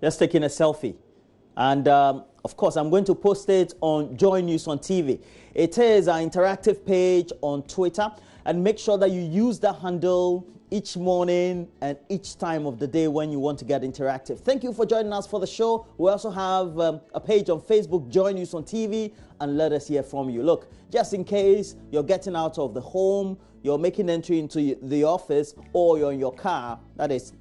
just taking a selfie. And of course, I'm going to post it on JoyNews on TV. It is an interactive page on Twitter. And make sure that you use that handle each morning and each time of the day when you want to get interactive. Thank you for joining us for the show. We also have a page on Facebook, JoyNews on TV, and let us hear from you. Look, just in case you're getting out of the home, you're making entry into the office, or you're in your car, that is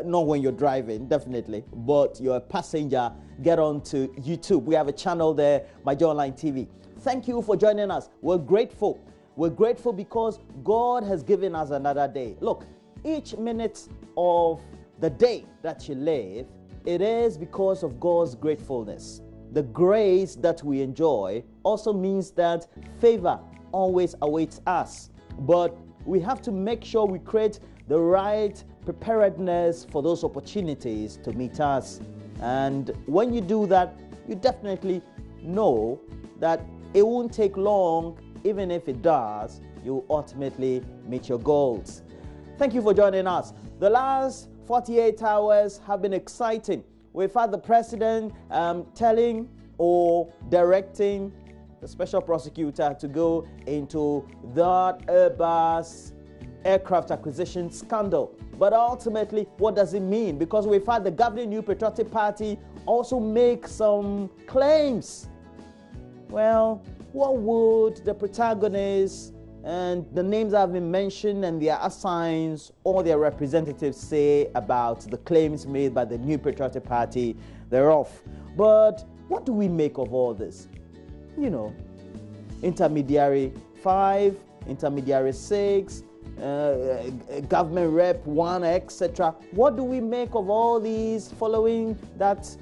not when you're driving, definitely, but you're a passenger, get on to YouTube. We have a channel there, My Joy Online TV. Thank you for joining us. We're grateful. We're grateful because God has given us another day. Look, each minute of the day that you live, it is because of God's gratefulness. The grace that we enjoy also means that favor always awaits us. But we have to make sure we create the right preparedness for those opportunities to meet us. And when you do that, you definitely know that it won't take long. Even if it does, you ultimately meet your goals. Thank you for joining us. The last 48 hours have been exciting. We've had the president telling or directing the special prosecutor to go into that Airbus aircraft acquisition scandal. But ultimately, what does it mean? Because we've had the governing New Patriotic Party also make some claims. Well, what would the protagonists and the names that have been mentioned and their assigns or their representatives say about the claims made by the New Patriotic Party thereof? But what do we make of all this? You know, intermediary 5, intermediary 6, government rep 1, etc. What do we make of all these following that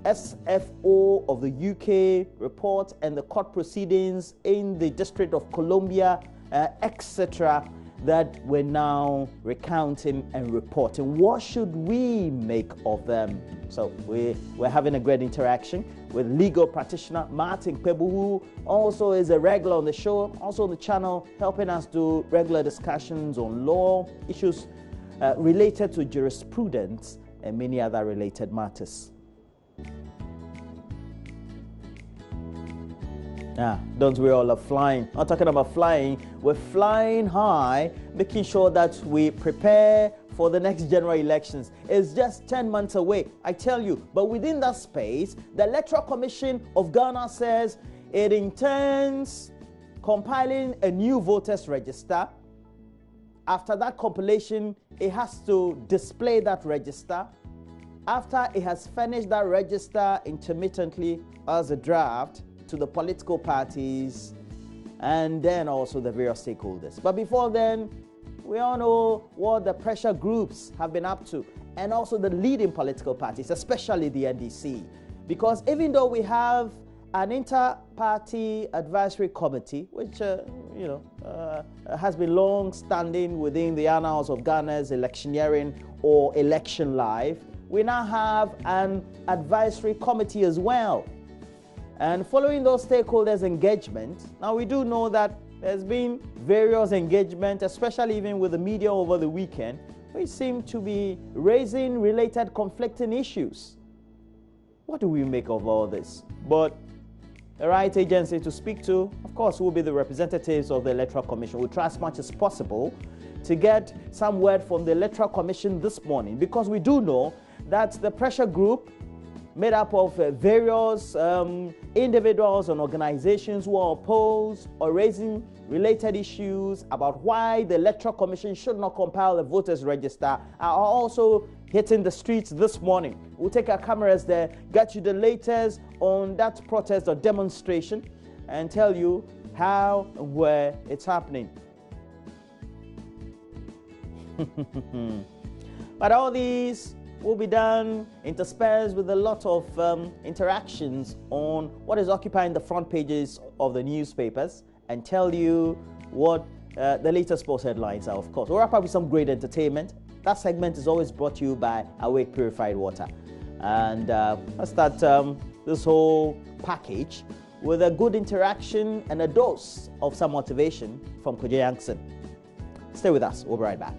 SFO of the UK report and the court proceedings in the District of Columbia, etc., that we're now recounting and reporting? What should we make of them? So we're having a great interaction with legal practitioner Martin Pebu, who also is a regular on the show, also on the channel, helping us do regular discussions on law, issues related to jurisprudence and many other related matters. Don't we all love flying? Not talking about flying, we're flying high, making sure that we prepare for the next general elections. It's just 10 months away, I tell you. But within that space, the Electoral Commission of Ghana says it intends compiling a new voters register. After that compilation, it has to display that register. After it has furnished that register intermittently as a draft to the political parties and then also the various stakeholders. But before then, we all know what the pressure groups have been up to, and also the leading political parties, especially the NDC. Because even though we have an inter-party advisory committee, which has been long-standing within the annals of Ghana's electioneering or election life, we now have an advisory committee as well. And following those stakeholders' engagement, now we do know that there's been various engagement, especially even with the media over the weekend, which seem to be raising related conflicting issues. What do we make of all this? But the right agency to speak to, of course, will be the representatives of the Electoral Commission. We'll try as much as possible to get some word from the Electoral Commission this morning, because we do know that the pressure group made up of various individuals and organizations who are opposed or raising related issues about why the Electoral Commission should not compile the voters register are also hitting the streets this morning. We'll take our cameras there, get you the latest on that protest or demonstration, and tell you how and where it's happening. But all these will be done interspersed with a lot of interactions on what is occupying the front pages of the newspapers, and tell you what the latest sports headlines are, of course. We'll wrap up with some great entertainment. That segment is always brought to you by Awake Purified Water. And let's start this whole package with a good interaction and a dose of some motivation from Kojo Yankson. Stay with us. We'll be right back.